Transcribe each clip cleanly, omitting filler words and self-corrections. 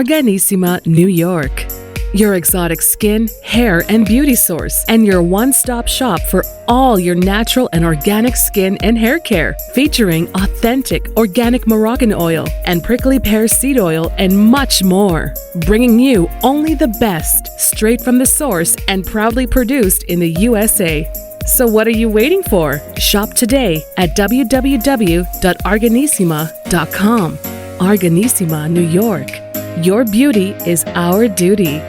Arganissima, New York. Your exotic skin, hair, and beauty source, and your one-stop shop for all your natural and organic skin and hair care, featuring authentic organic Moroccan oil and prickly pear seed oil and much more. Bringing you only the best, straight from the source and proudly produced in the USA. So what are you waiting for? Shop today at www.arganissima.com. Arganissima, New York. Your beauty is our duty.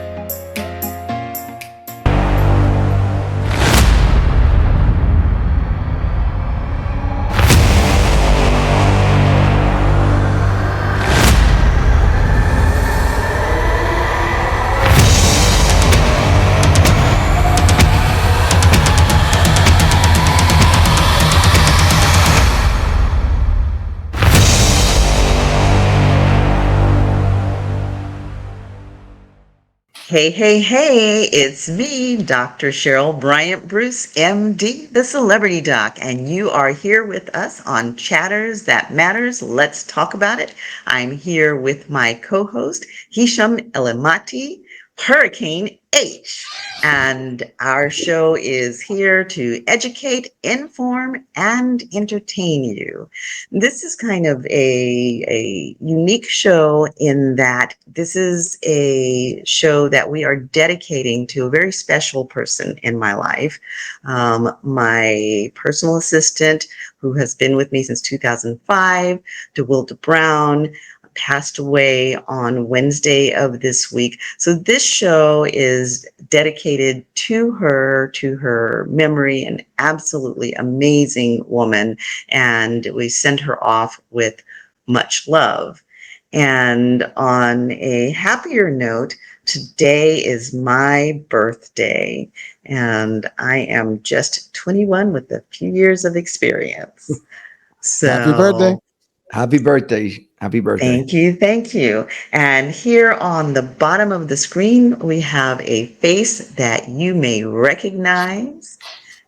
Hey, hey, hey, it's me, Dr. Cheryl Bryant Bruce, MD, the Celebrity Doc, and you are here with us on Chatters That Matters. Let's talk about it. I'm here with my co-host, Hisham Elimati, Hurricane H, and our show is here to educate, inform, and entertain you. This is kind of a unique show in that this is a show that we are dedicating to a very special person in my life, my personal assistant who has been with me since 2005, DeWilda Brown, passed away on Wednesday of this week. So this show is dedicated to her memory, an absolutely amazing woman. And we send her off with much love. And on a happier note, today is my birthday, and I am just 21 with a few years of experience. So happy birthday. Happy birthday. Happy birthday. Thank you. Thank you. And here on the bottom of the screen, we have a face that you may recognize.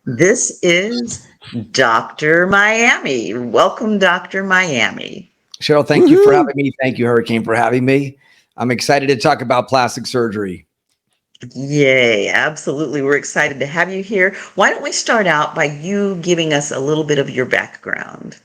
This is Dr. Miami. Welcome, Dr. Miami. Cheryl, thank you for having me. Thank you, Hurricane, for having me. I'm excited to talk about plastic surgery. Yay, absolutely. We're excited to have you here. Why don't we start out by you giving us a little bit of your background?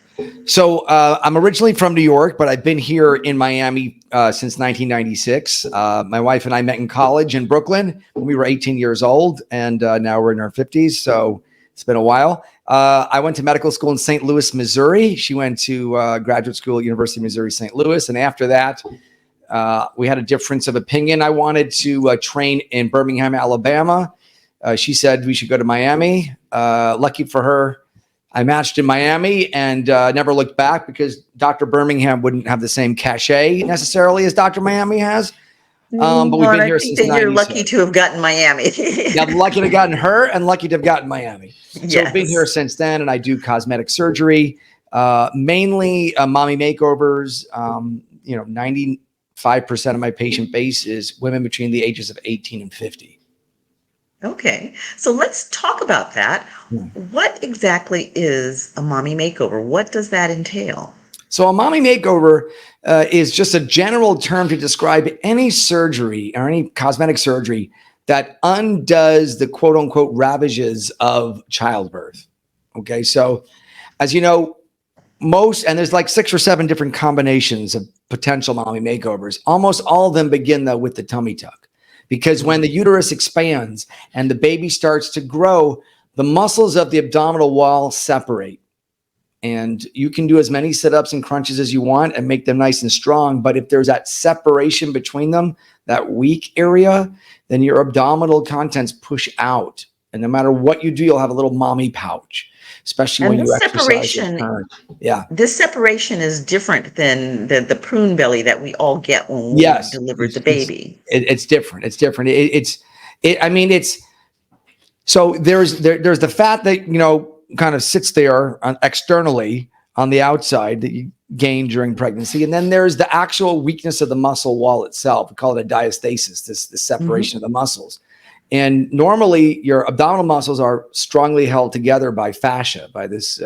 So I'm originally from New York, but I've been here in Miami since 1996. My wife and I met in college in Brooklyn when we were 18 years old, and now we're in our 50s. So it's been a while. I went to medical school in St. Louis, Missouri. She went to graduate school at University of Missouri, St. Louis. And after that, we had a difference of opinion. I wanted to train in Birmingham, Alabama. She said we should go to Miami. Lucky for her, I matched in Miami and never looked back because Dr. Birmingham wouldn't have the same cachet necessarily as Dr. Miami has. But we've been here since 96. You're lucky to have gotten Miami. Yeah, lucky to have gotten her and lucky to have gotten Miami. Yes. So I've been here since then, and I do cosmetic surgery, mainly mommy makeovers. 95% of my patient base is women between the ages of 18 and 50. Okay, so let's talk about that. What exactly is a mommy makeover? What does that entail? So a mommy makeover is just a general term to describe any surgery or any cosmetic surgery that undoes the quote unquote ravages of childbirth. Okay, so as you know, and there's like 6 or 7 different combinations of potential mommy makeovers. Almost all of them begin though with the tummy tuck. Because when the uterus expands and the baby starts to grow, the muscles of the abdominal wall separate. And you can do as many sit-ups and crunches as you want and make them nice and strong. But if there's that separation between them, that weak area, then your abdominal contents push out. And no matter what you do, you'll have a little mommy pouch, especially when you exercise. Yeah. This separation is different than the prune belly that we all get when we delivered the baby. It's different. It's different. So there's the fat that, kind of sits there externally on the outside that you gain during pregnancy. And then there's the actual weakness of the muscle wall itself. We call it a diastasis, this separation of the muscles. And normally your abdominal muscles are strongly held together by fascia, by this,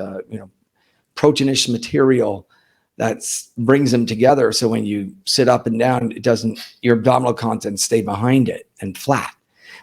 proteinaceous material that brings them together. So when you sit up and down, your abdominal contents stay behind it and flat.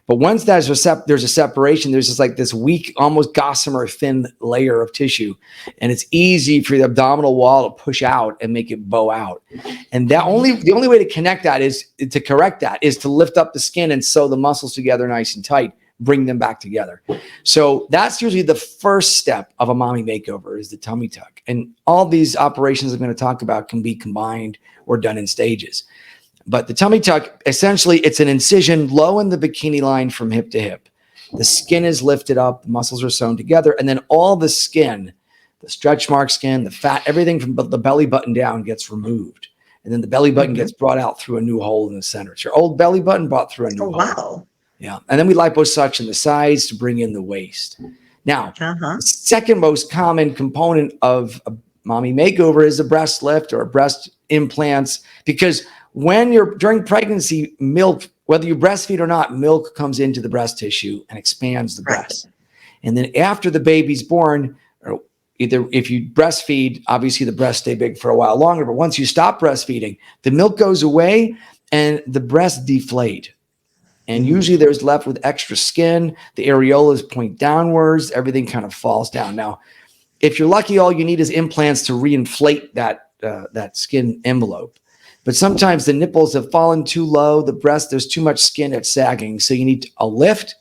But once there's a separation, there's just like this weak, almost gossamer thin layer of tissue. And it's easy for the abdominal wall to push out and make it bow out. And the only way to correct that is to lift up the skin and sew the muscles together nice and tight, bring them back together. So that's usually the first step of a mommy makeover, is the tummy tuck. And all these operations I'm going to talk about can be combined or done in stages. But the tummy tuck, essentially, it's an incision low in the bikini line from hip to hip. The skin is lifted up, the muscles are sewn together, and then all the skin, the stretch mark skin, the fat, everything from the belly button down gets removed. And then the belly button gets brought out through a new hole in the center. It's your old belly button brought through a new hole. Wow. Yeah. And then we liposuction the sides to bring in the waist. Now, the second most common component of a mommy makeover is a breast lift or breast implants, because when you're during pregnancy, milk, whether you breastfeed or not, milk comes into the breast tissue and expands the breast. And then after the baby's born, either if you breastfeed, obviously the breasts stay big for a while longer, but once you stop breastfeeding, the milk goes away and the breasts deflate. And usually there's left with extra skin, the areolas point downwards, everything kind of falls down. Now, if you're lucky, all you need is implants to reinflate that skin envelope. But sometimes the nipples have fallen too low, the breast, there's too much skin, it's sagging. So you need a lift,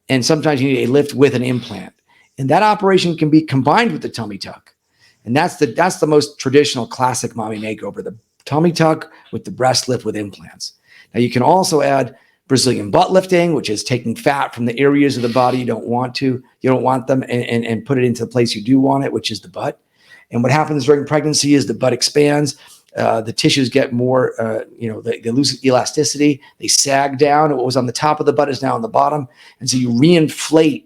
and sometimes you need a lift with an implant. And that operation can be combined with the tummy tuck. And that's the most traditional classic mommy makeover, the tummy tuck with the breast lift with implants. Now you can also add Brazilian butt lifting, which is taking fat from the areas of the body you don't want them, and put it into the place you do want it, which is the butt. And what happens during pregnancy is the butt expands. The tissues get more, they lose elasticity. They sag down. What was on the top of the butt is now on the bottom. And so you reinflate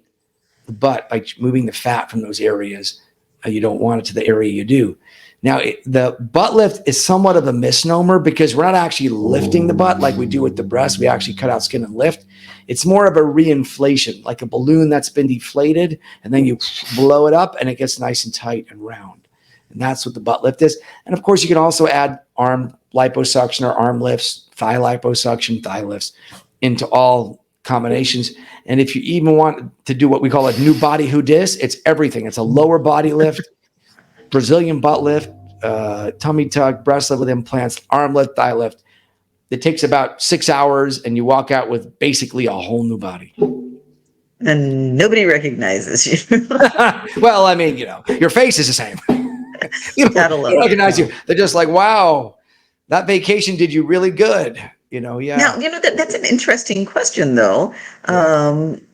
the butt by moving the fat from those areas you don't want it to the area you do. Now, the butt lift is somewhat of a misnomer because we're not actually lifting the butt like we do with the breast. We actually cut out skin and lift. It's more of a reinflation, like a balloon that's been deflated, and then you blow it up and it gets nice and tight and round. And that's what the butt lift is. And of course, you can also add arm liposuction or arm lifts, thigh liposuction, thigh lifts into all combinations. And if you even want to do what we call a new body who dis, it's everything. It's a lower body lift, Brazilian butt lift, tummy tuck, breast lift with implants, arm lift, thigh lift. It takes about 6 hours and you walk out with basically a whole new body. And nobody recognizes you. Well, I mean, your face is the same. They recognize you. They're just like, wow, that vacation did you really good. Yeah. Now, that's an interesting question, though.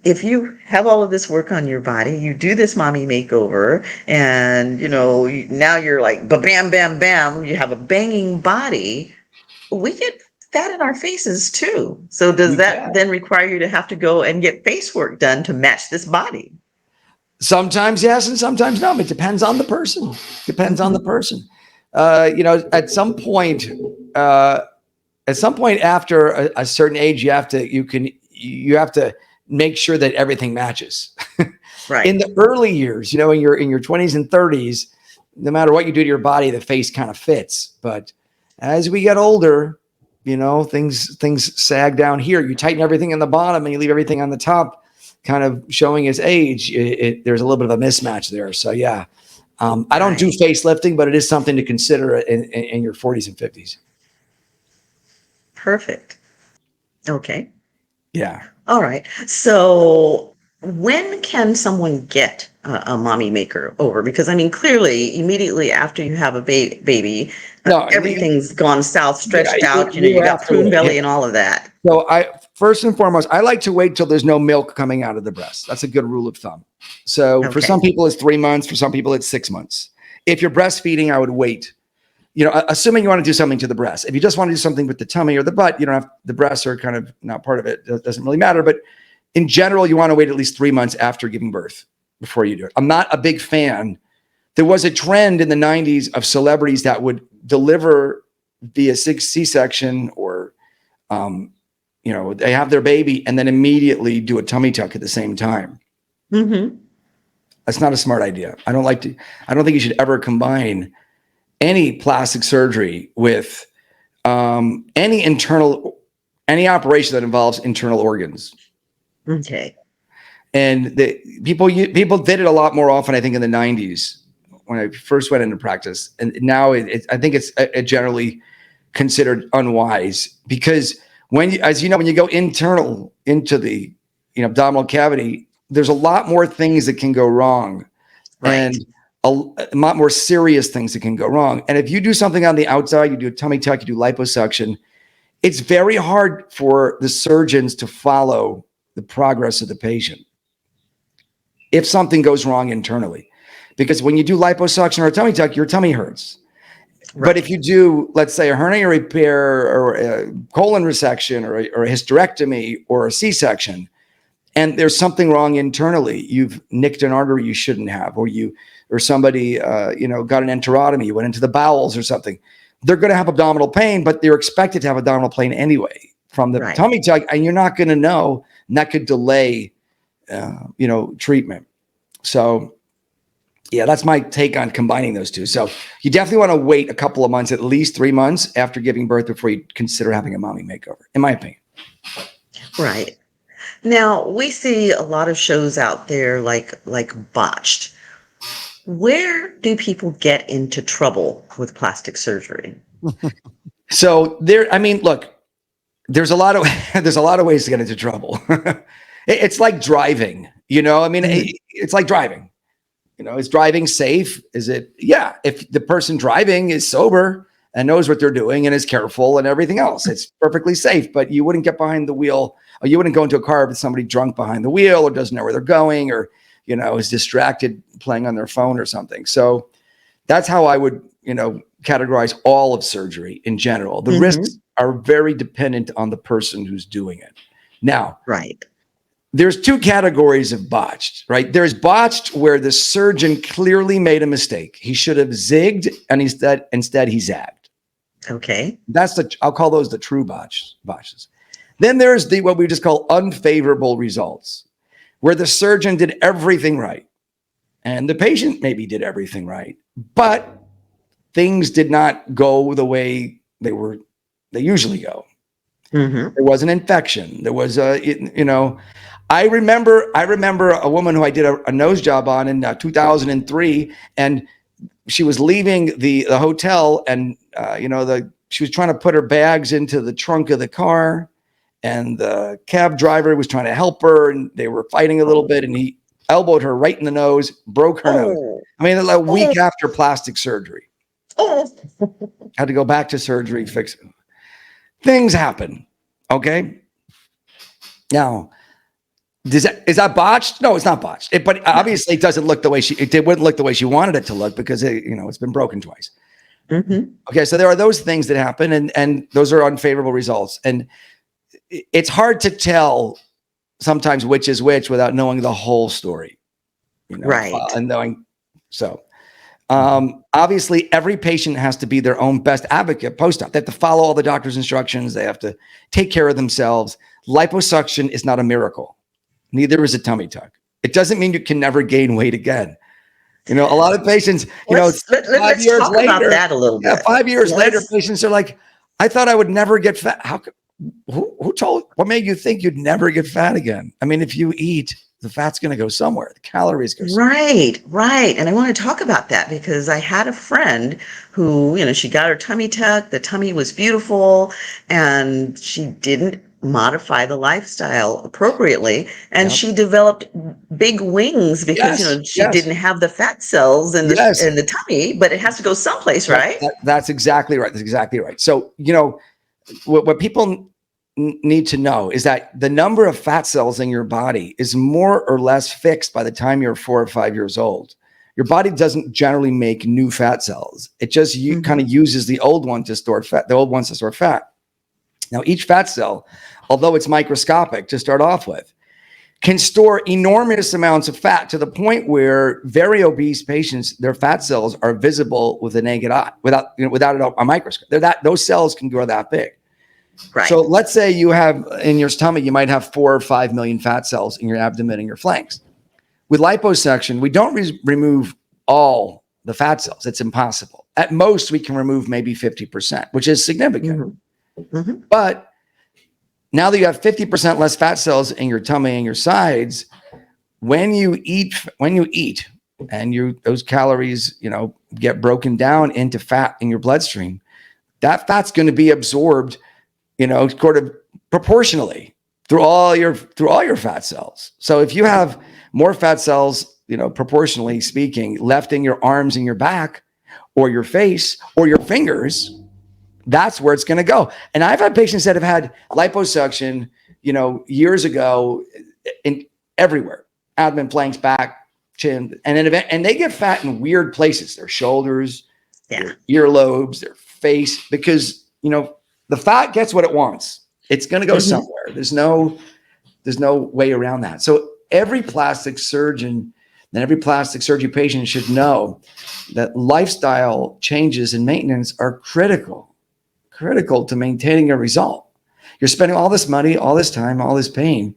If you have all of this work on your body, you do this mommy makeover, and, now you're like, bam, bam, bam, you have a banging body. We get fat in our faces, too. So does that then require you to have to go and get face work done to match this body? Sometimes yes, and sometimes no. It depends on the person. At some point after a certain age, you have to make sure that everything matches. Right. In the early years, in your 20s and 30s, no matter what you do to your body, the face kind of fits. But as we get older, things sag down here. You tighten everything in the bottom and you leave everything on the top, kind of showing his age. There's a little bit of a mismatch there. So yeah, I don't do facelifting, but it is something to consider in your 40s and 50s. Perfect. Okay. Yeah. All right. So when can someone get a mommy makeover? Because clearly, immediately after you have a baby, everything's gone south, stretched out. You got prune belly and all of that. So first and foremost, I like to wait till there's no milk coming out of the breast. That's a good rule of thumb. So for some people, it's 3 months. For some people, it's 6 months. If you're breastfeeding, I would wait. Assuming you want to do something to the breast. If you just want to do something with the tummy or the butt, you don't have, the breasts are kind of not part of it. It doesn't really matter. But in general, you want to wait at least 3 months after giving birth before you do it. I'm not a big fan. There was a trend in the 90s of celebrities that would deliver via C-section or, they have their baby and then immediately do a tummy tuck at the same time. Mm-hmm. That's not a smart idea. I don't think you should ever combine any plastic surgery with any operation that involves internal organs. Okay. And people did it a lot more often, I think, in the 90s when I first went into practice. And now I think it's generally considered unwise, because as you know, when you go internal into the abdominal cavity, there's a lot more things that can go wrong, Right. and a lot more serious things that can go wrong. And if you do something on the outside, you do a tummy tuck, you do liposuction, it's very hard for the surgeons to follow the progress of the patient if something goes wrong internally. Because when you do liposuction or a tummy tuck, your tummy hurts. Right. But if you do, let's say, a hernia repair or a colon resection or a hysterectomy or a C-section, and there's something wrong internally, you've nicked an artery you shouldn't have, or somebody got an enterotomy, you went into the bowels or something, they're going to have abdominal pain, but they're expected to have abdominal pain anyway from the tummy tuck, and you're not going to know, and that could delay treatment. So yeah, that's my take on combining those two. So you definitely want to wait a couple of months, at least 3 months after giving birth, before you consider having a mommy makeover, in my opinion. Right. Now, we see a lot of shows out there like Botched. Where do people get into trouble with plastic surgery? So look, there's a lot of ways to get into trouble. It's like driving, it's like driving. Is driving safe? Is it? Yeah. If the person driving is sober and knows what they're doing and is careful and everything else, it's perfectly safe. But you wouldn't get behind the wheel, or you wouldn't go into a car with somebody drunk behind the wheel, or doesn't know where they're going, or is distracted playing on their phone or something. So that's how I would categorize all of surgery in general. The risks are very dependent on the person who's doing it. Now, right. There's two categories of botched, right? There's botched where the surgeon clearly made a mistake. He should have zigged, and instead he zagged. Okay. I'll call those the true botches. Then there's what we just call unfavorable results, where the surgeon did everything right, and the patient maybe did everything right, but things did not go the way they usually go. There was an infection. There was I remember a woman who I did a nose job on in 2003, and she was leaving the hotel, and she was trying to put her bags into the trunk of the car, and the cab driver was trying to help her, and they were fighting a little bit, and he elbowed her right in the nose, broke her nose. I mean, a week after plastic surgery. Had to go back to surgery, fix it. Things happen. Okay. Now, is that botched? No, it's not botched. But obviously, it doesn't look the way it wouldn't look the way she wanted it to look, because it's been broken twice. Okay, so there are those things that happen, and those are unfavorable results, and it's hard to tell sometimes which is which without knowing the whole story. Right. And knowing so. Obviously, every patient has to be their own best advocate post-op. They have to follow all the doctor's instructions. They have to take care of themselves. Liposuction is not a miracle. Neither is a tummy tuck. It doesn't mean you can never gain weight again. A lot of patients, let's 5 years talk later, about that a little bit. Yeah, 5 years later, patients are like, I thought I would never get fat. What made you think you'd never get fat again? I mean, if you eat, the fat's going to go somewhere. The calories go somewhere. Right. And I want to talk about that, because I had a friend who, she got her tummy tucked. The tummy was beautiful, and she didn't modify the lifestyle appropriately. And she developed big wings because, she didn't have the fat cells in the tummy, but it has to go someplace, right? That's exactly right. That's exactly right. So, what people need to know is that the number of fat cells in your body is more or less fixed by the time you're 4 or 5 years old. Your body doesn't generally make new fat cells. It just kind of uses the old one to store fat, Now, each fat cell, although it's microscopic to start off with, can store enormous amounts of fat, to the point where very obese patients, their fat cells are visible with the naked eye without a microscope. Those cells can grow that big. Right. So let's say you have in your stomach, you might have 4 or 5 million fat cells in your abdomen and your flanks. With liposuction, we don't remove all the fat cells. It's impossible. At most, we can remove maybe 50%, which is significant. Mhm. But now that you have 50% less fat cells in your tummy and your sides, when you eat and those calories, get broken down into fat in your bloodstream, that fat's going to be absorbed, sort of proportionally through all your fat cells. So if you have more fat cells, proportionally speaking, left in your arms and your back or your face or your fingers, that's where it's going to go. And I've had patients that have had liposuction, years ago in everywhere, abdomen, flanks, back, chin, and they get fat in weird places, their shoulders, their earlobes, their face, because, the fat gets what it wants. It's going to go somewhere. There's no way around that. So every plastic surgeon and every plastic surgery patient should know that lifestyle changes and maintenance are critical to maintaining a result. You're spending all this money, all this time, all this pain.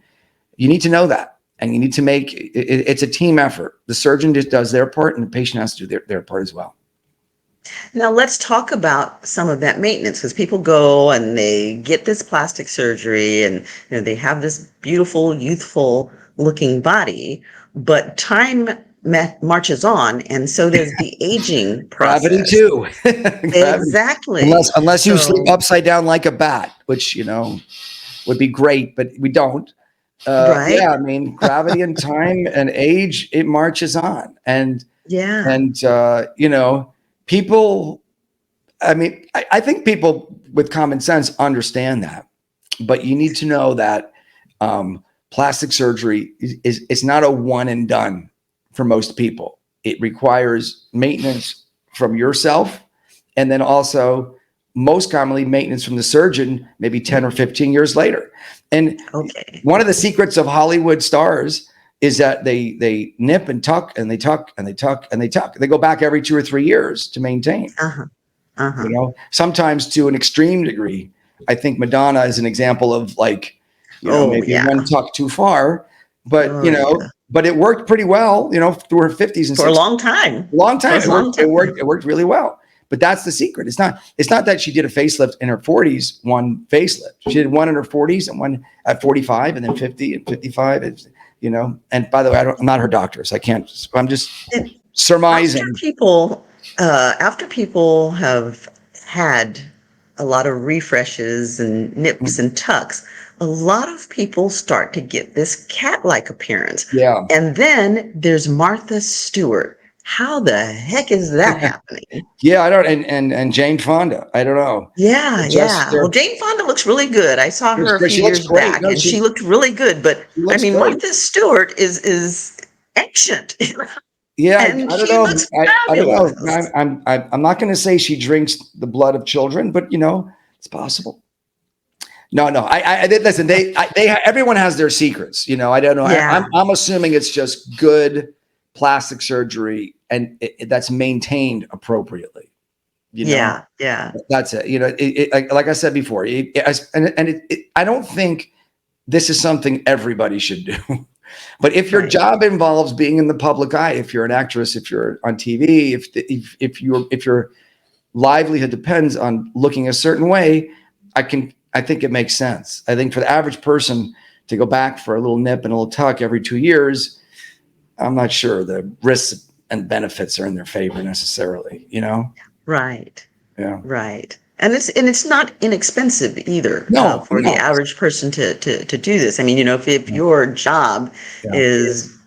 You need to know that. And you need to make it's a team effort. The surgeon just does their part and the patient has to do their part as well. Now let's talk about some of that maintenance, because people go and they get this plastic surgery and they have this beautiful, youthful looking body, but time marches on, and so does the aging process. Gravity too. Exactly. Unless you sleep upside down like a bat, which would be great, but we don't. Right. Yeah, I mean, gravity and time and age, it marches on, and people, I think people with common sense understand that, but you need to know that plastic surgery it's not a one and done for most people. It requires maintenance from yourself, and then also most commonly maintenance from the surgeon, maybe 10 or 15 years later. And one of the secrets of Hollywood stars is that they nip and tuck and they tuck and they tuck and they tuck. They go back every 2 or 3 years to maintain. Sometimes to an extreme degree. I think Madonna is an example of maybe one tuck too far, but but it worked pretty well, through her 50s and 60s. For a long time. It worked really well. But that's the secret. It's not that she did a facelift in her 40s, one facelift. She did one in her 40s and one at 45 and then 50 and 55. And by the way, I'm not her doctor, so I'm just surmising. After people have had a lot of refreshes and nips and tucks, a lot of people start to get this cat-like appearance. Yeah. And then there's Martha Stewart. How the heck is that happening? Yeah, I don't. And Jane Fonda, I don't know. Yeah. Well, Jane Fonda looks really good. I saw her a few years back, and she looked really good. But I mean, Martha Stewart is ancient. Yeah, and I don't she know. looks I don't fabulous. know. I'm not going to say she drinks the blood of children, but it's possible. No. I listen. Everyone has their secrets. I don't know. Yeah. I'm assuming it's just good plastic surgery and that's maintained appropriately. Yeah. That's it. Like I said before, I don't think this is something everybody should do. But if your job involves being in the public eye, if you're an actress, if you're on TV, if your livelihood depends on looking a certain way, I think it makes sense. I think for the average person to go back for a little nip and a little tuck every 2 years, I'm not sure the risks and benefits are in their favor necessarily, Right. Yeah. Right. And it's not inexpensive either for the average person to do this. I mean, if your job is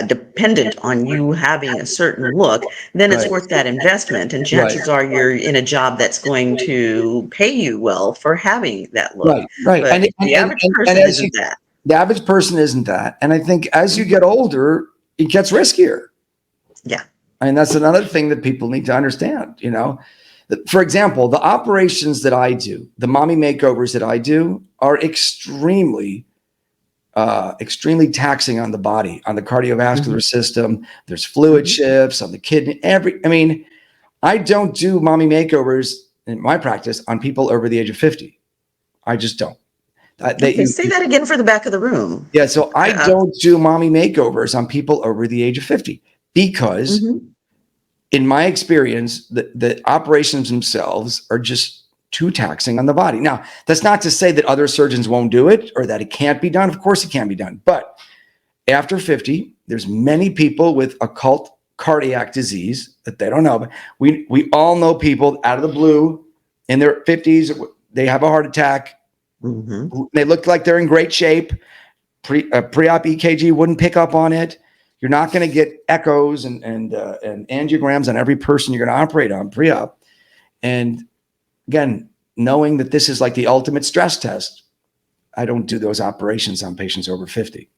dependent on you having a certain look, then it's worth that investment. And chances are you're in a job that's going to pay you well for having that look. Right. But the average person isn't that. The average person isn't that. And I think as you get older, it gets riskier. Yeah. I mean, that's another thing that people need to understand, For example, the operations that I do, the mommy makeovers that I do are extremely taxing on the body, on the cardiovascular system. There's fluid shifts on the kidney. I don't do mommy makeovers in my practice on people over the age of 50. I just don't. Say that again for the back of the room. Yeah, so I don't do mommy makeovers on people over the age of 50 because in my experience, the operations themselves are just too taxing on the body. Now, that's not to say that other surgeons won't do it or that it can't be done. Of course it can be done. But after 50, there's many people with occult cardiac disease that they don't know. But we all know people out of the blue in their 50s, they have a heart attack. Mm-hmm. They look like they're in great shape. Pre-op EKG wouldn't pick up on it. You're not going to get echoes and angiograms on every person you're going to operate on pre-op. And again, knowing that this is like the ultimate stress test, I don't do those operations on patients over 50.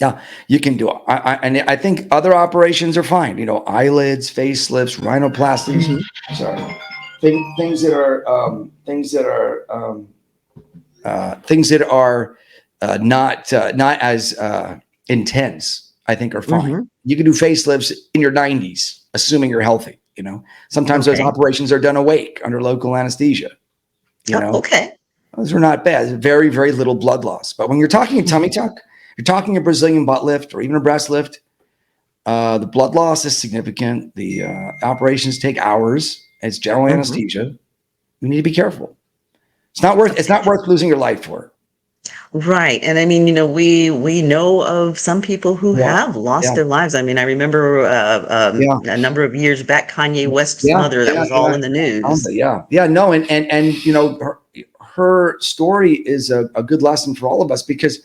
Now, you can do it. And I think other operations are fine. You know, eyelids, facelifts, rhinoplasties. Mm-hmm. Sorry, things that are not as intense, I think, are fine. Mm-hmm. You can do facelifts in your 90s, assuming you're healthy. You know, sometimes those Okay. operations are done awake under local anesthesia. You know, Okay. those are not bad. Very, very little blood loss. But when you're talking a tummy tuck, you're talking a Brazilian butt lift or even a breast lift, the blood loss is significant. The operations take hours. It's general Mm-hmm. anesthesia. You need to be careful. It's not worth losing your life for. Right. And I mean, you know, we know of some people who have lost their lives. I mean, I remember a number of years back, Kanye West's mother, that was all in the news. No, and you know, her story is a good lesson for all of us because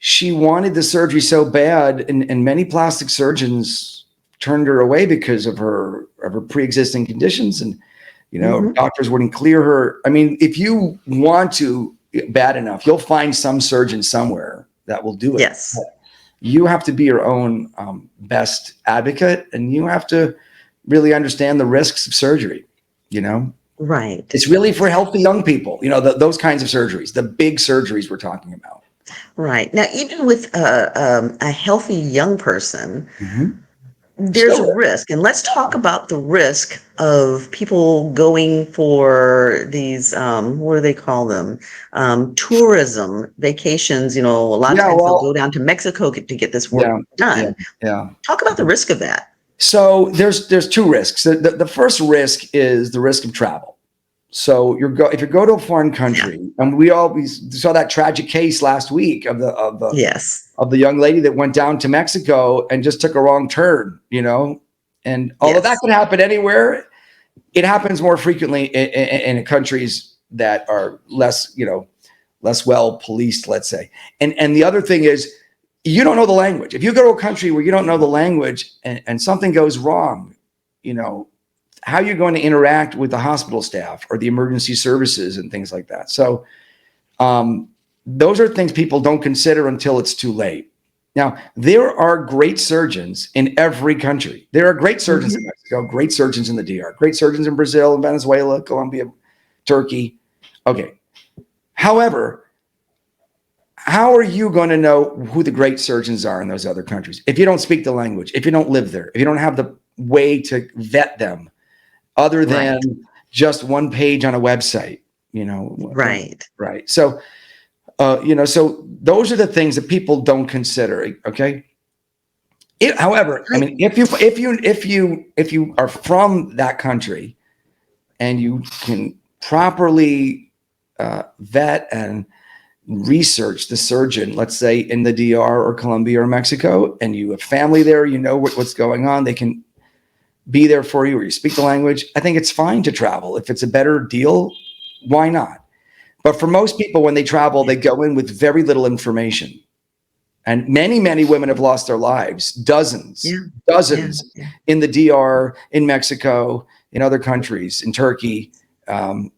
she wanted the surgery so bad, and many plastic surgeons turned her away because of her pre-existing conditions, and you know, doctors wouldn't clear her. I mean, if you want to bad enough, you'll find some surgeon somewhere that will do it. Yes. You have to be your own best advocate, and you have to really understand the risks of surgery. You know, right? It's really for healthy young people. You know, those kinds of surgeries, the big surgeries we're talking about. Right. Now, even with a healthy young person, Mm-hmm. there's a risk. And let's talk about the risk of people going for these, what do they call them? Tourism vacations. You know, a lot of times they'll go down to Mexico to get this work done. Yeah. Talk about the risk of that. So there's two risks. The first risk is the risk of travel. So if you go to a foreign country, and we saw that tragic case last week of the young lady that went down to Mexico and just took a wrong turn, you know, and although that can happen anywhere, it happens more frequently in countries that are less well policed, let's say. And the other thing is, you don't know the language. If you go to a country where you don't know the language and something goes wrong, you know, how are you going to interact with the hospital staff or the emergency services and things like that? So those are things people don't consider until it's too late. Now, there are great surgeons in every country. There are great surgeons in Mexico, great surgeons in the DR, great surgeons in Brazil, Venezuela, Colombia, Turkey. Okay. However, how are you going to know who the great surgeons are in those other countries if you don't speak the language, if you don't live there, if you don't have the way to vet them other than just one page on a website, you know? Right. So, so those are the things that people don't consider. Okay. However, I mean, if you are from that country and you can properly vet and research the surgeon, let's say in the DR or Colombia or Mexico, and you have family there, you know what's going on, they can be there for you, or you speak the language. I think it's fine to travel. If it's a better deal, why not? But for most people, when they travel, they go in with very little information. And many, many women have lost their lives, dozens in the DR, in Mexico, in other countries, in Turkey. I mean,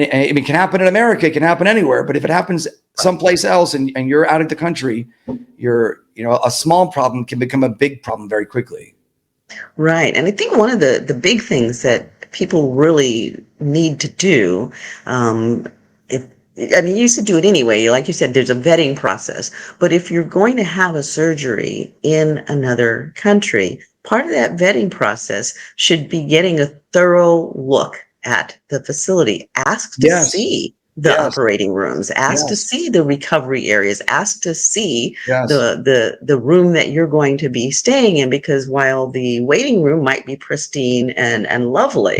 it can happen in America, it can happen anywhere, but if it happens someplace else and you're out of the country, a small problem can become a big problem very quickly. Right. And I think one of the big things that people really need to do, you used to do it anyway. Like you said, there's a vetting process. But if you're going to have a surgery in another country, part of that vetting process should be getting a thorough look at the facility. Ask to see the Yes. operating rooms, ask to Yes. see the recovery areas, ask to see Yes. the room that you're going to be staying in, because while the waiting room might be pristine and lovely,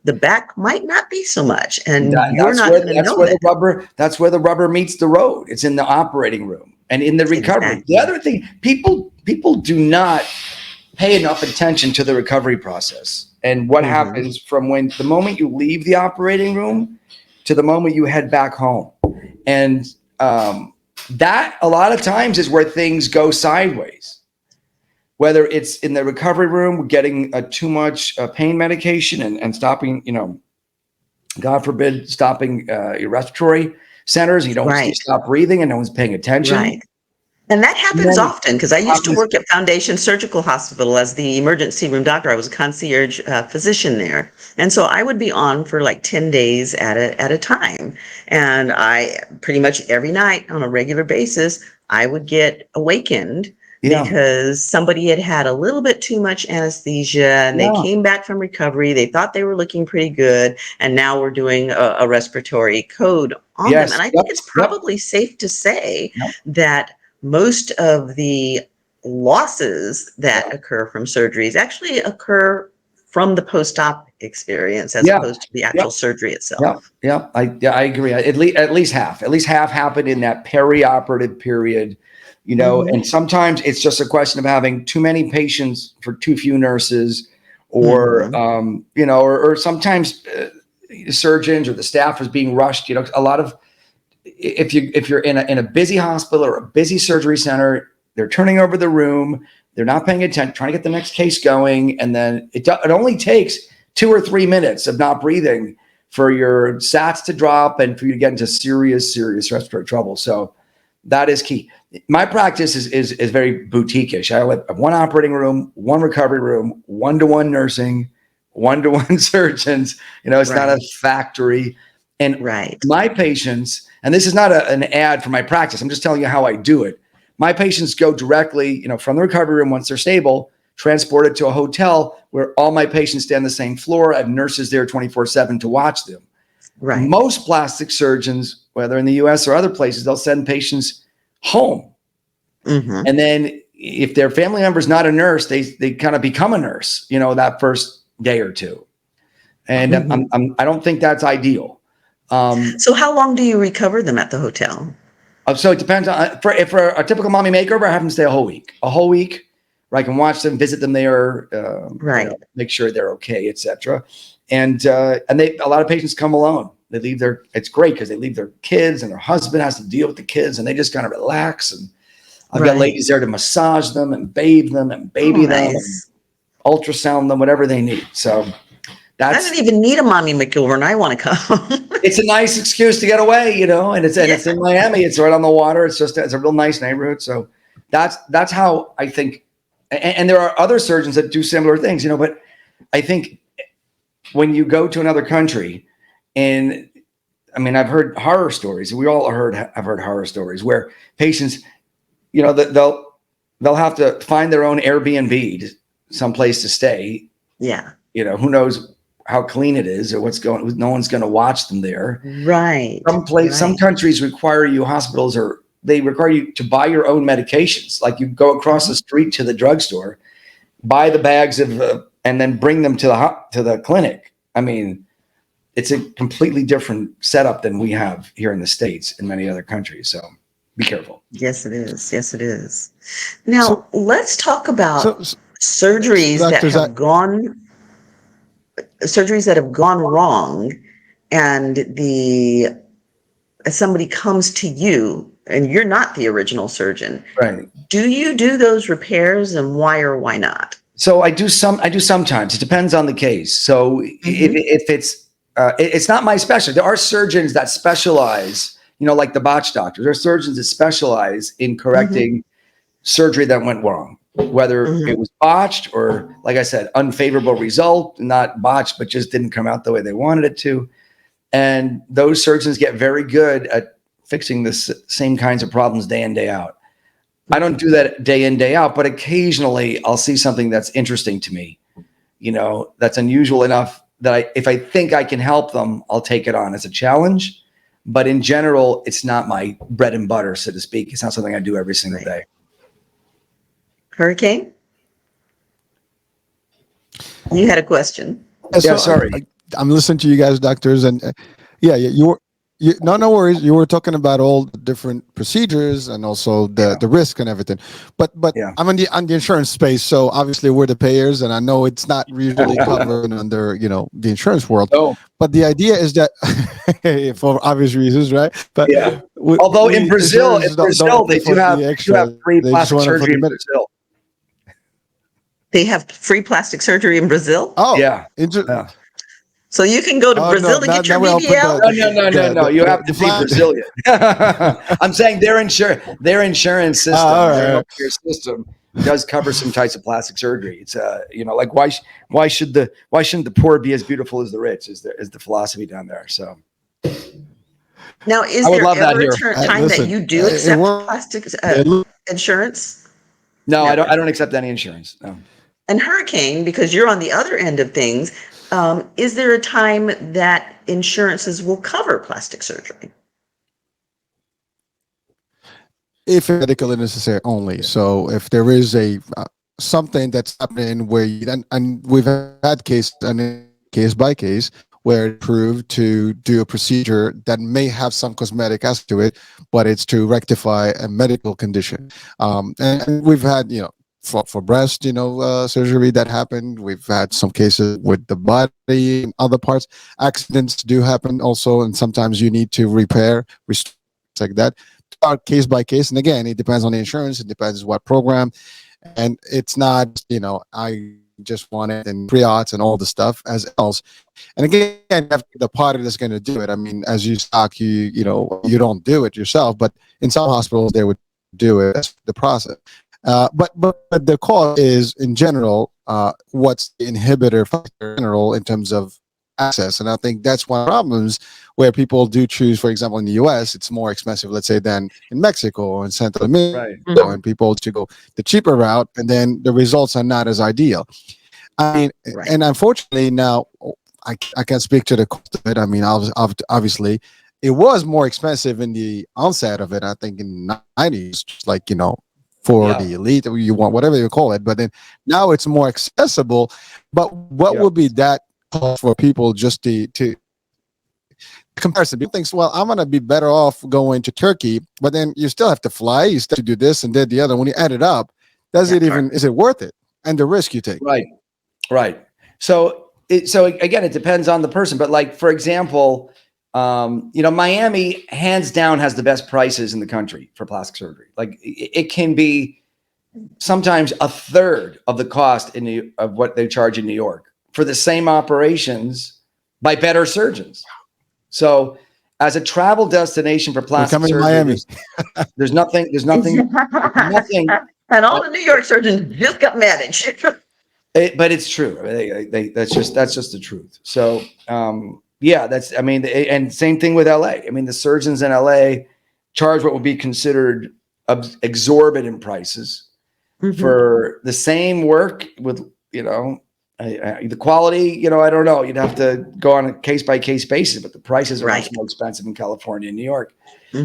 the back might not be so much, and you're not going to know that. That's where the rubber meets the road. It's in the operating room and in the recovery. The Exactly. other thing, people do not pay enough attention to the recovery process and what happens from the moment you leave the operating room to the moment you head back home. And that a lot of times is where things go sideways. Whether it's in the recovery room, getting too much pain medication and stopping, God forbid, stopping your respiratory centers. You Right. stop breathing and no one's paying attention. Right. And that happens Then often, because I used to happens, work at Foundation Surgical Hospital as the emergency room doctor. I was a concierge physician there. And so I would be on for like 10 days at a time. And I pretty much every night on a regular basis, I would get awakened yeah, because somebody had had a little bit too much anesthesia and they yeah, came back from recovery. They thought they were looking pretty good. And now we're doing a respiratory code on them. And yes, I yep, think it's yep, probably safe to say yep, that most of the losses that yeah, occur from surgeries actually occur from the post-op experience as yeah, opposed to the yep, actual surgery yep, itself. yep. I agree. At least half happened in that perioperative period, Hmm. and sometimes it's just a question of having too many patients for too few nurses, or Hmm. or sometimes surgeons or the staff is being rushed. A lot of, if you're in a busy hospital or a busy surgery center, they're turning over the room, they're not paying attention, trying to get the next case going, and then it only takes 2 or 3 minutes of not breathing for your sats to drop and for you to get into serious respiratory trouble. So that is key. My practice is very boutique-ish. I have one operating room, one recovery room, one-to-one nursing, one-to-one surgeons. It's not a Right, factory. And right. my patients, and this is not an ad for my practice, I'm just telling you how I do it. My patients go directly, from the recovery room once they're stable, transported to a hotel where all my patients stay on the same floor. I have nurses there 24/7 to watch them. Right. Most plastic surgeons, whether in the US or other places, they'll send patients home. Hmm. And then if their family member's not a nurse, they kind of become a nurse, that first day or two. And Hmm. I don't think that's ideal. Um, So how long do you recover them at the hotel? so it depends on, for a typical mommy makeover, I have them stay a whole week where I can watch them, visit them there, Right. make sure they're okay, etc. And a lot of patients come alone. They leave it's great because they leave their kids and their husband has to deal with the kids and they just kind of relax. And I've got Right. ladies there to massage them and bathe them and Oh, baby them and nice. ultrasound them, whatever they need. So I don't that's even need a mommy makeover and I want to come. it's a nice excuse to get away, and Yeah. it's in Miami. It's right on the water. It's a real nice neighborhood. So that's how I think. And there are other surgeons that do similar things, but I think when you go to another country, and I mean, I've heard horror stories. We all have heard horror stories where patients, they'll have to find their own Airbnb, someplace to stay. Yeah. Who knows how clean it is or no one's going to watch them there. Right. Some Right. countries require you, hospitals, or they require you to buy your own medications. Like you go across the street to the drugstore, buy the bags and then bring them to the clinic. I mean, it's a completely different setup than we have here in the States and many other countries. So be careful. Yes, it is. Yes, it is. So, Now, let's talk so, about so surgeries that Doctor Zach, have gone wrong, and the somebody comes to you and you're not the original surgeon. Right. Do you do those repairs, and why or why not? So I do sometimes. It depends on the case. So Hmm. if it's not my specialty. There are surgeons that specialize, like the botch doctors. There are surgeons that specialize in Hmm. correcting surgery that went wrong, whether Hmm. it was botched or, like I said, unfavorable result, not botched, but just didn't come out the way they wanted it to. And those surgeons get very good at fixing the same kinds of problems day in, day out. I don't do that day in, day out, but occasionally I'll see something that's interesting to me, that's unusual enough that if I think I can help them, I'll take it on as a challenge. But in general, it's not my bread and butter, so to speak. It's not something I do every single day. Hurricane, you had a question. Yeah, sorry. I'm listening to you guys, doctors, and no worries. You were talking about all the different procedures and also the risk and everything. But I'm on the insurance space, so obviously we're the payers, and I know it's not usually covered under the insurance world. Oh. But the idea is that for obvious reasons, right? But although in Brazil, they do have free plastic surgery in Brazil. They have free plastic surgery in Brazil? Oh, yeah. So you can go to Brazil to get your BBL? No. You have to be Brazilian. I'm saying their insurance system, their healthcare system does cover some types of plastic surgery. It's like why shouldn't the poor be as beautiful as the rich? Is the philosophy down there? So now, is there ever a time that you do accept plastic insurance? No, I don't accept any insurance. No. And Hurricane, because you're on the other end of things, is there a time that insurances will cover plastic surgery? If it's medically necessary only. So if there is a something that's happening where and we've had cases and case by case where it proved to do a procedure that may have some cosmetic aspect to it, but it's to rectify a medical condition. And we've had for breast surgery that happened. We've had some cases with the body and other parts. Accidents do happen also, and sometimes you need to repair, restore, like that. Case by case, and again, it depends on the insurance. It depends what program, and it's not I just want it and pre-auths and all the stuff as else. And again, the party that's going to do it. I mean, as you talk, you don't do it yourself, but in some hospitals they would do it. That's the process. But the cause is in general what's the inhibitor factor in general in terms of access, and I think that's one of the problems where people do choose. For example, in the U.S., it's more expensive, let's say, than in Mexico or in Central America, and people to go the cheaper route, and then the results are not as ideal. I mean, and unfortunately now I can't speak to the cost of it. I mean, obviously, it was more expensive in the onset of it. I think in the 90s, just like for the elite, you want whatever you call it, but then now it's more accessible. But what would be that cost for people just to comparison? People think, well, I'm going to be better off going to Turkey, but then you still have to fly, you still have to do this and then the other. When you add it up, is it worth it? And the risk you take. Right. So again, it depends on the person, but like, for example, Miami hands down has the best prices in the country for plastic surgery. Like it can be sometimes a third of the cost of what they charge in New York for the same operations by better surgeons. So as a travel destination for plastic surgery, Miami. there's nothing. And all the New York surgeons just got managed. But it's true. That's just the truth. So, and same thing with LA. I mean, the surgeons in LA charge what would be considered exorbitant prices for the same work with, the quality, I don't know. You'd have to go on a case by case basis, but the prices are much more expensive in California and New York.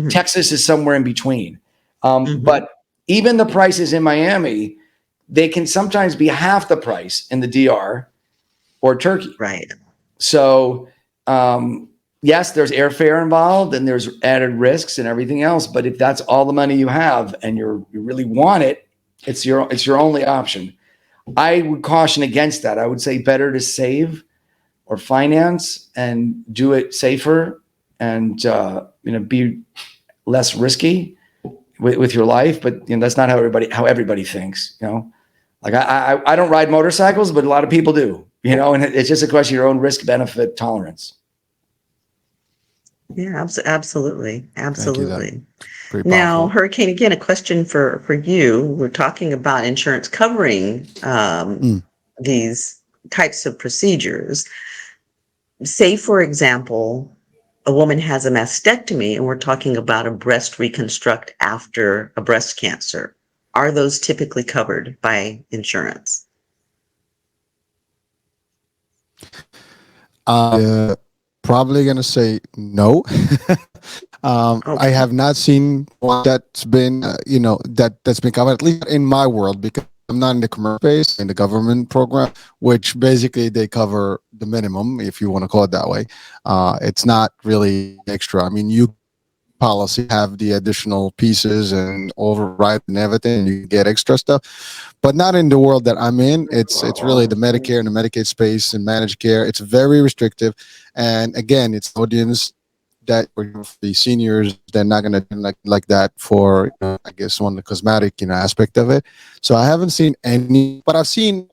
Texas is somewhere in between. But even the prices in Miami, they can sometimes be half the price in the DR or Turkey. Right. So, yes, there's airfare involved and there's added risks and everything else. But if that's all the money you have and you really want it, it's your only option. I would caution against that. I would say better to save or finance and do it safer and be less risky with your life. But that's not how everybody thinks. Like I don't ride motorcycles, but a lot of people do. And it's just a question of your own risk benefit tolerance. Yeah, absolutely. Pretty Now, powerful. Hurricane, again, a question for you. We're talking about insurance covering these types of procedures. Say, for example, a woman has a mastectomy and we're talking about a breast reconstruct after a breast cancer. Are those typically covered by insurance? probably going to say no. I Okay. have not seen one that's been, that's been covered, at least in my world, because I'm not in the commercial space, in the government program, which basically they cover the minimum, if you want to call it that way. It's not really extra. I mean, you policy have the additional pieces and override and everything, and you get extra stuff, but not in the world that I'm in. It's really the Medicare and the Medicaid space and managed care. It's very restrictive, and again, it's audience that for the seniors, they're not going to do like that for, I guess, one the cosmetic, aspect of it. So I haven't seen any, but I've seen,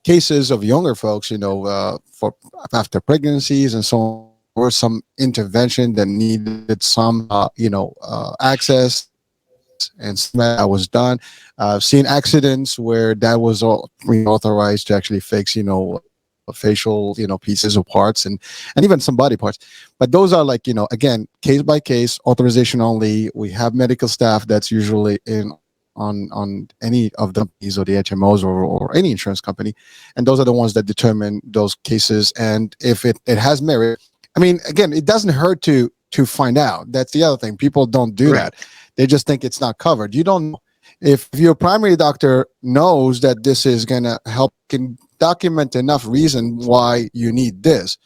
cases of younger folks, for after pregnancies and so on, or some intervention that needed some, access, and some of that was done. I've seen accidents where that was all authorized to actually fix, facial, pieces or parts, and even some body parts. But those are like, again, case by case, authorization only. We have medical staff that's usually in on any of the companies or the HMOs, or any insurance company, and those are the ones that determine those cases. And if it has merit, I mean, again, it doesn't hurt to find out. That's the other thing. People don't do Right. that. They just think it's not covered. You don't know. If your primary doctor knows that this is going to help, can document enough reason why you need this,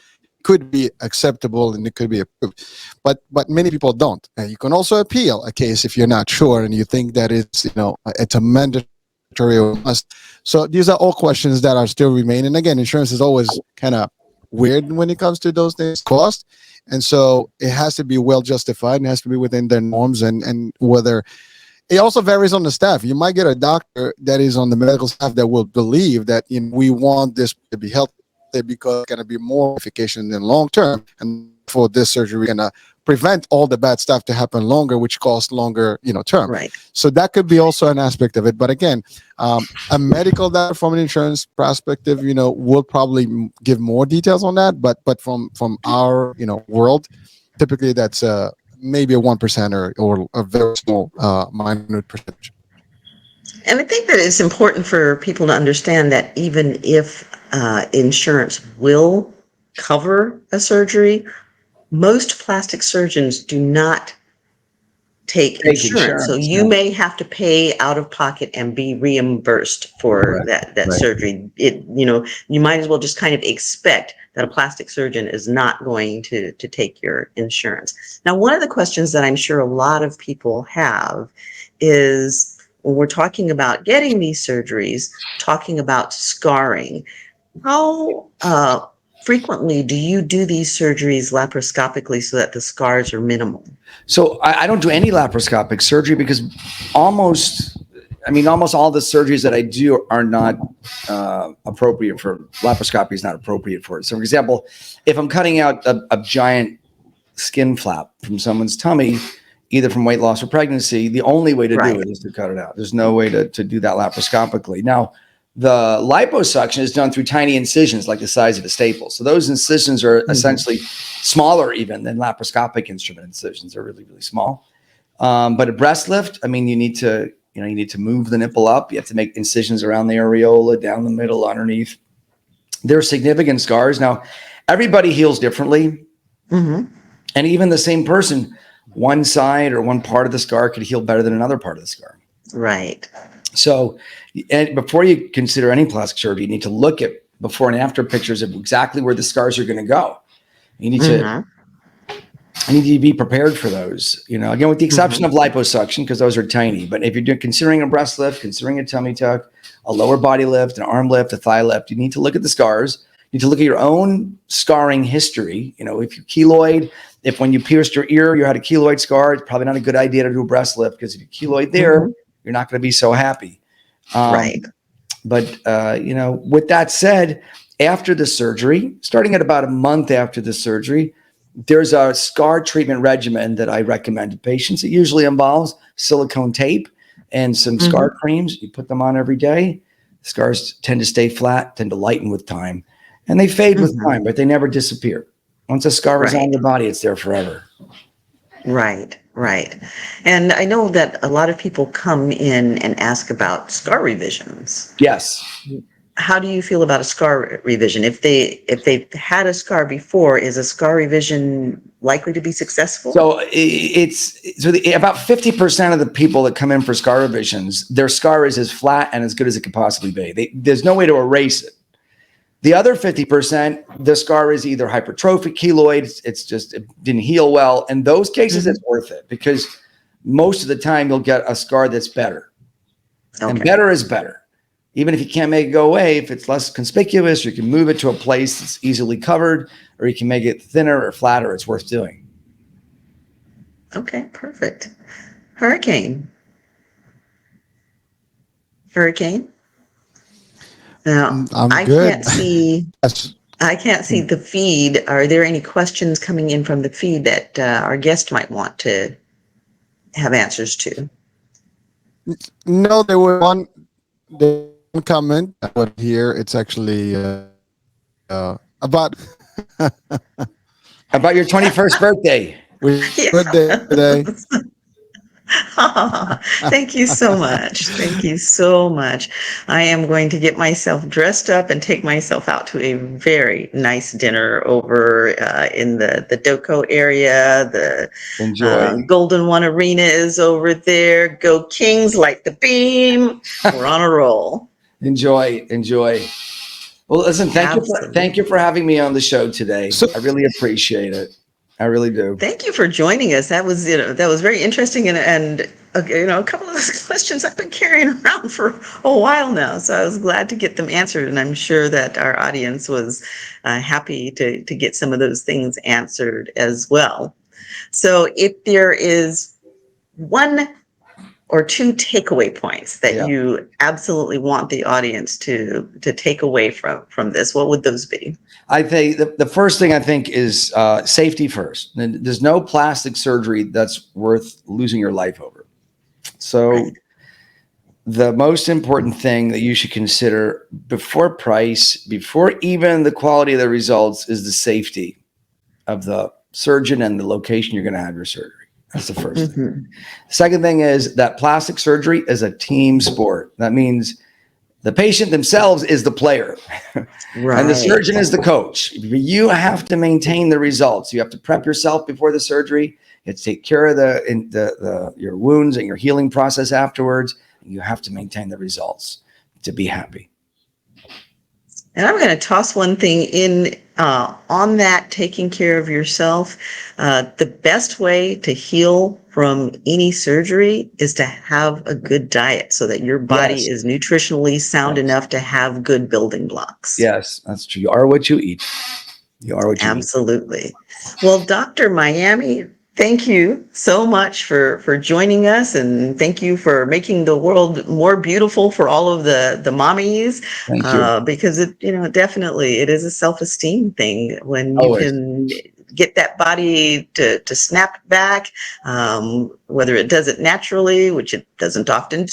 could be acceptable and it could be approved. But many people don't. And you can also appeal a case if you're not sure and you think that it's a mandatory or must. So these are all questions that are still remaining. Again, insurance is always kind of weird when it comes to those things, cost. And so it has to be well justified and has to be within their norms, and whether it also varies on the staff. You might get a doctor that is on the medical staff that will believe that we want this to be healthy because it's going to be more efficacious in the long term, and for this surgery going to prevent all the bad stuff to happen longer, which costs longer, term. Right. So that could be also an aspect of it. But again, a medical doctor from an insurance perspective, will probably give more details on that. But from our world, typically that's maybe a 1% or a very small minute percentage. And I think that it's important for people to understand that even if insurance will cover a surgery, most plastic surgeons do not take Take insurance. So insurance. you may have to pay out of pocket and be reimbursed for Right, that right. surgery. You might as well just kind of expect that a plastic surgeon is not going to take your insurance. Now, one of the questions that I'm sure a lot of people have is, when we're talking about getting these surgeries, talking about scarring, how frequently do you do these surgeries laparoscopically so that the scars are minimal? So I don't do any laparoscopic surgery because almost all the surgeries that I do are not appropriate for laparoscopy. Is not appropriate for it. So, for example, if I'm cutting out a giant skin flap from someone's tummy, either from weight loss or pregnancy, the only way to Right. do it is to cut it out. There's no way to do that laparoscopically. Now, the liposuction is done through tiny incisions like the size of a staple. So those incisions are essentially smaller even than laparoscopic instrument incisions. They're really, really small. But a breast lift, I mean, you need to move the nipple up. You have to make incisions around the areola, down the middle, underneath. There are significant scars. Now, everybody heals differently. Mm-hmm. And even the same person, one side or one part of the scar could heal better than another part of the scar. Right. So, and before you consider any plastic surgery, you need to look at before and after pictures of exactly where the scars are going to go. You need to be prepared for those. Again, with the exception of liposuction, because those are tiny. But if you're considering a breast lift, considering a tummy tuck, a lower body lift, an arm lift, a thigh lift, you need to look at the scars. You need to look at your own scarring history. If you're keloid, if when you pierced your ear, you had a keloid scar, it's probably not a good idea to do a breast lift, because if you're keloid there, you're not going to be so happy. Right. But, with that said, after the surgery, starting at about a month after the surgery, there's a scar treatment regimen that I recommend to patients. It usually involves silicone tape and some scar creams. You put them on every day. Scars tend to stay flat, tend to lighten with time, and they fade with time, but they never disappear. Once a scar is on your body, it's there forever. Right. Right. And I know that a lot of people come in and ask about scar revisions. Yes. how do you feel about a scar revision? If they've had a scar before, is a scar revision likely to be successful? So about 50% of the people that come in for scar revisions, their scar is as flat and as good as it could possibly be. There's no way to erase it. The other 50%, the scar is either hypertrophic, keloid, it didn't heal well. In those cases, it's worth it because most of the time you'll get a scar that's better. Okay. And better is better. Even if you can't make it go away, if it's less conspicuous, you can move it to a place that's easily covered, or you can make it thinner or flatter. It's worth doing. Okay, perfect. Hurricane. Now, I'm good. Can't see. I can't see the feed. Are there any questions coming in from the feed that our guest might want to have answers to? No, there was one comment here. It's actually about about your 21st birthday. Birthday today. Thank you so much. Thank you so much. I am going to get myself dressed up and take myself out to a very nice dinner over in the Doco area. The Golden One Arena is over there. Go Kings, light the beam. We're on a roll. Enjoy. Well, listen, thank you for having me on the show today. I really appreciate it. I really do. Thank you for joining us. That was very interesting and a couple of those questions I've been carrying around for a while now. So I was glad to get them answered, and I'm sure that our audience was happy to get some of those things answered as well. So if there is one or two takeaway points that you absolutely want the audience to take away from this, what would those be? I think the first thing I think is safety first. There's no plastic surgery that's worth losing your life over. So the most important thing that you should consider before price, before even the quality of the results, is the safety of the surgeon and the location you're going to have your surgery. That's the first thing. The second thing is that plastic surgery is a team sport. That means the patient themselves is the player, and the surgeon is the coach. You have to maintain the results. You have to prep yourself before the surgery. You have to take care of your wounds and your healing process afterwards. You have to maintain the results to be happy. And I'm going to toss one thing in on that, taking care of yourself. The best way to heal from any surgery is to have a good diet so that your body is nutritionally sound enough to have good building blocks. Yes, that's true. You are what you eat. You are what you eat. Absolutely. Well, Dr. Miami, thank you so much for joining us, and thank you for making the world more beautiful for all of the mommies. Thank you. Because definitely it is a self-esteem thing when you can get that body to snap back, whether it does it naturally, which it doesn't often.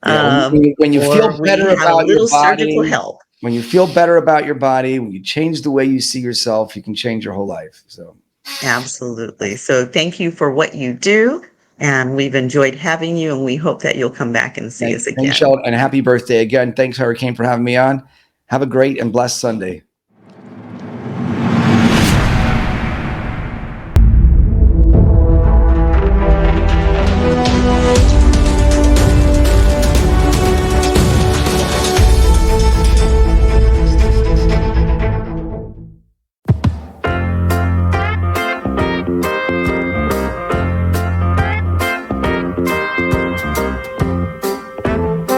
When you feel better about your body, surgical help. When you feel better about your body, when you change the way you see yourself, you can change your whole life. So. Absolutely. So thank you for what you do, and we've enjoyed having you, and we hope that you'll come back and see us again. Thanks, Michelle, and happy birthday again. Thanks, Hurricane, for having me on. Have a great and blessed Sunday.